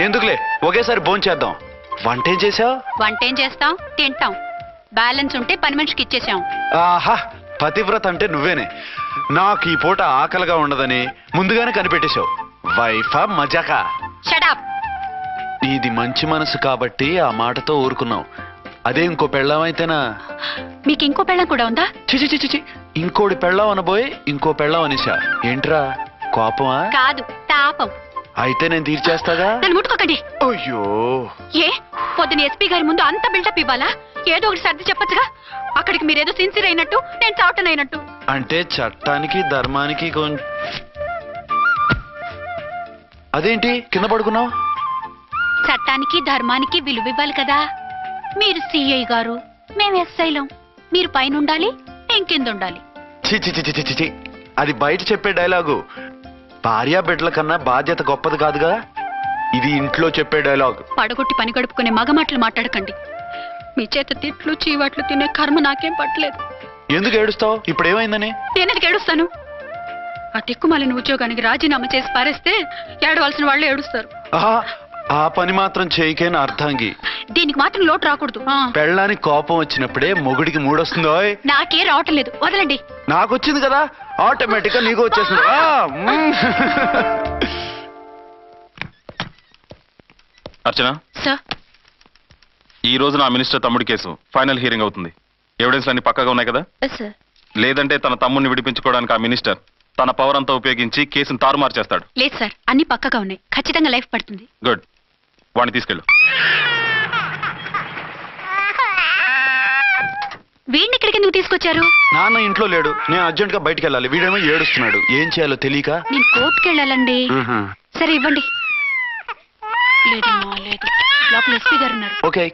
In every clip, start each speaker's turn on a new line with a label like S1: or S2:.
S1: ఎందుకులే ఒకేసారి భోంచేద్దాం. వంటేం చేసావు?
S2: వంటేం చేస్తాం, తింటాం. బ్యాలెన్స్ ఉంటే పని మనిషికి ఇచ్చేసాం.
S1: ఆహా, పతివ్రత అంటే నువ్వేనే. నాకు ఈ పూట ఆకలిగా ఉండదని ముందుగానే కనిపెట్టేశావు. వైఫా మజాకా?
S2: షటప్.
S1: నీది మంచి మనసు కాబట్టి ఆ మాటతో ఊరుకున్నావు. అదే ఇంకో పెళ్ళాం అయితేనా?
S2: మీకు ఇంకో పెళ్ళం కూడా ఉందా?
S1: చిచి చిచి చి, ఇంకోటి పెళ్ళాం అనబోయి ఇంకో పెళ్ళాం అనేసా. ఏంట్రా కోపమా?
S2: కాదు, తాపం.
S1: అయితే నేను తీర్చేస్తాగా.
S2: నన్ను ముట్టుకోకండి.
S1: అయ్యో,
S2: ఏ పొద్దున ఎస్పీ గారి ముందు అంత బిల్డప్ ఇవ్వాలా? ఏదో ఒకటి సర్ది చెప్పొచ్చుగా. అక్కడికి మీరేదో సిన్సియర్ అయినట్టు, నేను చావటం అయినట్టు.
S1: అంటే చట్టానికి ధర్మానికి అదేంటి కింద పడుకున్నావు?
S2: చట్టానికి ధర్మానికి విలువ ఇవ్వాలి కదా. మీరు సిఐ గారు, మేము ఎస్ఐలం. మీరు పైన ఉండాలి, నేను కింద ఉండాలి.
S1: చిచి చిచి చిచి చి, అది బయట చెప్పే డైలాగు. భార్యా బిడ్డల కన్నా బాధ్యత గొప్పది కాదుగా. ఇది ఇంట్లో చెప్పే డైలాగ్.
S2: పడగొట్టి పని గడుపుకునే మగమాటలు మాట్లాడకండి. మీ చేత తిట్లు చీవాట్లు తినే కర్మ నాకేం పట్టలేదు.
S1: ఎందుకు ఏడుస్తావు? ఇప్పుడు ఏమైందని?
S2: నేనెందుకు ఏడుస్తాను? ఆ తిక్కుమాలిన ఉద్యోగానికి రాజీనామా చేసి పారేస్తే ఏడవలసిన వాళ్ళే ఏడుస్తారు.
S1: ఆ పని మాత్రం చేయకేన అర్థంగి.
S2: దీనికి మాత్రం లోటు రాకూడదు.
S1: పెళ్ళానికి కోపం వచ్చినప్పుడే మొగుడికి మూడొస్తుందో?
S2: నాకే రావటం లేదు, వదలండి.
S1: నాకు వచ్చింది కదా, ఆటోమేటిక్ గా నీకు వచ్చేసింది.
S3: అర్చన
S2: సార్,
S3: ఈ రోజు నా మినిస్టర్ తమ్ముడి కేసు ఫైనల్ హియరింగ్ అవుతుంది. ఎవిడెన్స్ అన్ని పక్కగా ఉన్నాయి కదా? లేదంటే తన తమ్ముడిని విడిపించుకోవడానికి ఆ మినిస్టర్ తన పవర్ అంతా ఉపయోగించి కేసును తారుమారు చేస్తాడు.
S2: లేదు సార్, అన్ని పక్కగా ఉన్నాయి. ఖచ్చితంగా లైఫ్ పడుతుంది.
S3: గుడ్, వాడిని తీసుకెళ్ళు.
S2: వీడిని ఇక్కడికి ఎందుకు తీసుకొచ్చారు?
S1: నాన్న ఇంట్లో లేడు, నేను అర్జెంట్ గా బయటికి వెళ్ళాలి. వీడేమో ఏడుస్తున్నాడు, ఏం చేయాలో తెలియక.
S2: నేను కోర్టుకి వెళ్ళాలండి. సరే ఇవ్వండి. లేదమ్మా, లేదు. లోపల ఎస్పీ గారు ఉన్నారు.
S1: ఓకే.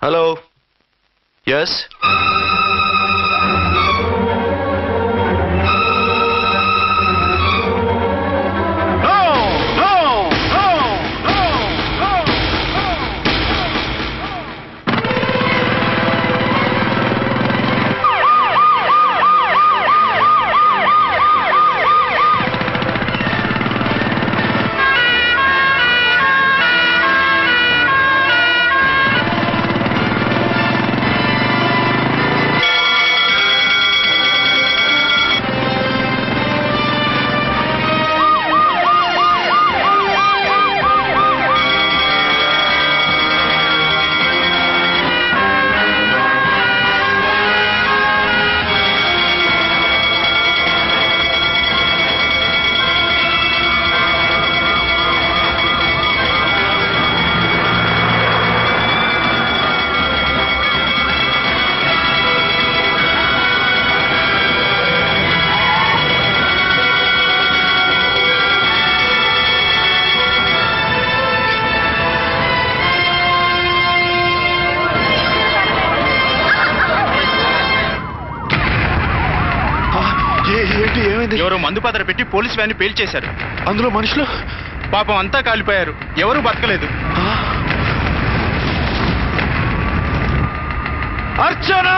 S1: హలో. ఎస్.
S4: ఎవరో మందు పాత్ర పెట్టి పోలీస్ వ్యాన్ పేల్చేశారు.
S1: అందులో మనుషులు
S4: పాపం అంతా కాలిపోయారు, ఎవరు బతకలేదు.
S1: అర్చనా!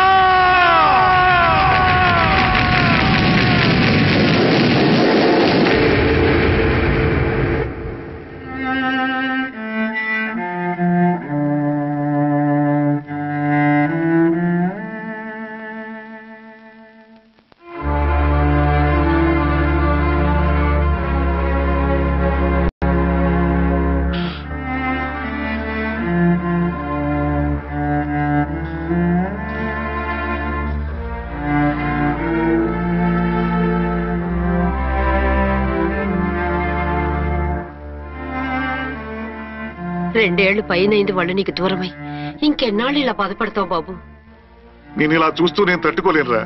S5: రెండేళ్లు పైనైంది వాళ్ళు నీకు దూరమై. ఇంకెన్నాళ్ళు ఇలా బాధపడతావు బాబు?
S6: నేను ఇలా చూస్తూ నేను తట్టుకోలేనురా.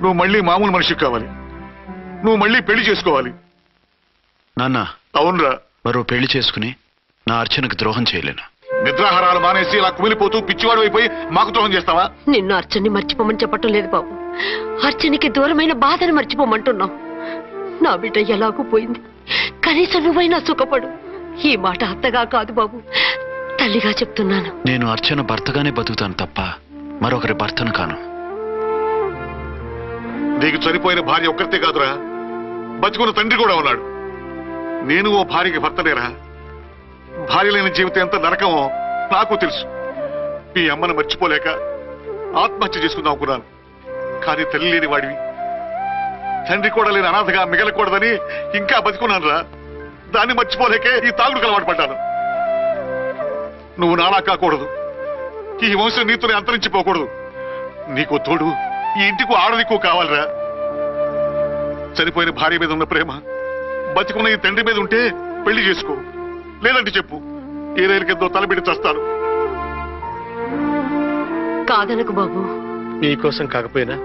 S6: నువ్వు మళ్ళీ మామూలు మనిషికి కావాలి, నువ్వు మళ్ళీ పెళ్లి చేసుకోవాలి.
S1: నాన్న.
S6: అవునరా.
S1: మరో పెళ్లి చేసుకుని నా అర్చనకు ద్రోహం చేయలేను.
S6: నిద్రాహారాలు మానేసి ఇలా కుమిలిపోతూ పిచ్చివాడు అయిపోయి మాకు ద్రోహం చేస్తావా?
S5: నిన్ను అర్చన్ని మర్చిపోమని చెప్పటం లేదు బాబు. అర్చనికి దూరమైన బాధను మర్చిపోమంటున్నాం. నా బిడ్డ ఎలాగూ పోయింది, కనీసం నువ్వైనా సుఖపడు. ఈ మాట అత్తగా కాదు బాబు, తల్లిగా చెప్తున్నాను.
S1: నేను అర్చన భర్తగానే బతుకుతాను తప్ప మరొకరి భర్తను కాను.
S6: నీకు చనిపోయిన భార్య ఒక్కరితే కాదురా, బతుకున్న తండ్రి కూడా ఉన్నాడు. నేను ఓ భార్యకి భర్తలేరా? భార్య లేని జీవితం ఎంత నరకమో నాకు తెలుసు. మీ అమ్మను మర్చిపోలేక ఆత్మహత్య చేసుకుందాం అనుకున్నాను. కానీ తల్లి లేని వాడివి, తండ్రి కూడా లేని అనాథగా మిగలకూడదని ఇంకా బతుకున్నాను రా. దాన్ని మర్చిపోలేకే ఈ తాగుడుకు అలవాటు పడ్డాను. నువ్వు నాలా కాకూడదు, ఈ వంశం నీతోనే అంతరించిపోకూడదు. నీకు తోడు ఈ ఇంటికి ఆడదికు కావాలిరా. చనిపోయిన భార్య మీద ఉన్న ప్రేమ బతికున్న ఈ తండ్రి మీద ఉంటే పెళ్లి చేసుకో, లేదంటే చెప్పు, ఏ రైలు కిందో తలబెట్టి చస్తాను.
S5: కాదనకు బాబు.
S4: మీకోసం కాకపోయినా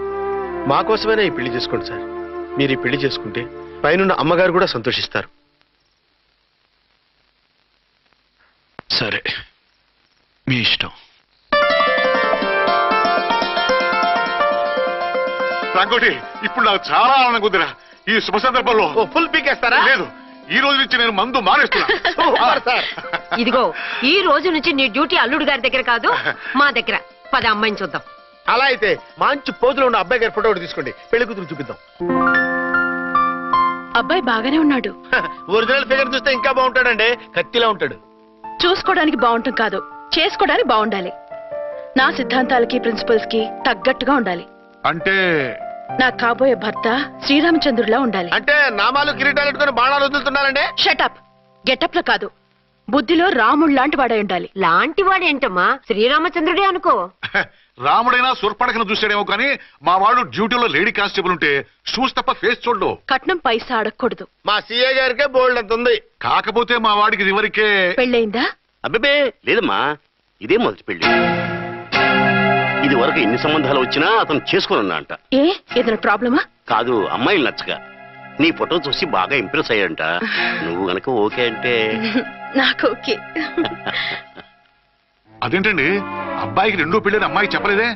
S4: మా కోసమైనా ఈ పెళ్లి చేసుకోండి సార్. మీరు ఈ పెళ్లి చేసుకుంటే పైనున్న అమ్మగారు కూడా సంతోషిస్తారు.
S1: సరే, మీ ఇష్టం.
S6: రంగోటి, ఇప్పుడు నాకు చాలా ఆనందంగా ఉందిరా. ఈ శుభ సందర్భంలో
S4: ఫుల్ పీకేస్తారా?
S6: లేదు, ఈ రోజు నుంచి నేను మందు మానేస్తున్నా.
S5: ఇదిగో, ఈ రోజు నుంచి నీ డ్యూటీ అల్లుడు గారి దగ్గర కాదు, మా దగ్గర. పద అమ్మాయిని చూద్దాం.
S4: అలా అయితే మంచి పోజులో ఉన్న అబ్బాయి గారి ఫోటో ఒకటి తీసుకోండి, పెళ్లి కూతురు చూపిద్దాం.
S7: అబ్బాయి బాగానే ఉన్నాడు.
S4: ఒరిజినల్ ఫిగర్ చూస్తే ఇంకా బాగుంటాడండి, కత్తిలా ఉంటాడు.
S7: చూసుకోవడానికి బాగుంటాం కాదు, చేసుకోవడానికి బాగుండాలి. నా సిద్ధాంతాలకి ప్రిన్సిపల్స్ కి తగ్గట్టుగా ఉండాలి.
S6: అంటే
S7: నా కాబోయే భర్త శ్రీరామచంద్రుడిలా ఉండాలి.
S4: అంటే నామాలు కిరీటాలు పెట్టుకుని బాణాలు వదులుతున్నారండి.
S7: షటప్. గెటప్ లో కాదు, బుద్ధిలో రాముడు లాంటి వాడై ఉండాలి.
S5: లాంటి వాడేంటమ్మా, శ్రీరామచంద్రుడే అనుకో.
S6: రాముడైనా సుర్పడకను చూసాడేమో కానీ మా వాడు డ్యూటీలో లేడీ కానిస్టేబుల్ ఉంటే షూస్ తప్ప ఫేస్ చూడడు.
S7: కట్నం పైసా అడగకూడదు.
S4: మా సీఏ గారికే బోల్డ్ అంత ఉంది.
S6: కాకపోతే మా వాడికి ఇదివరకే
S7: పెళ్ళయిందా?
S8: అబ్బే లేదమ్మా, ఇదే మొదటి పెళ్లి. ఇది వరకు ఎన్ని సంబంధాలు వచ్చినా అతను చేసుకున్నా అంట.
S7: ఏ ఏదైనా ప్రాబ్లమా?
S8: కాదు, అమ్మాయిలు నచ్చగా నీ ఫోటో చూసి బాగా ఇంప్రెస్ అయ్యంట. నువ్వు గనక ఓకే అంటే
S7: నాకు ఓకే.
S6: అదేంటండి, అబ్బాయికి రెండో పెళ్ళని అమ్మాయికి చెప్పలేదే?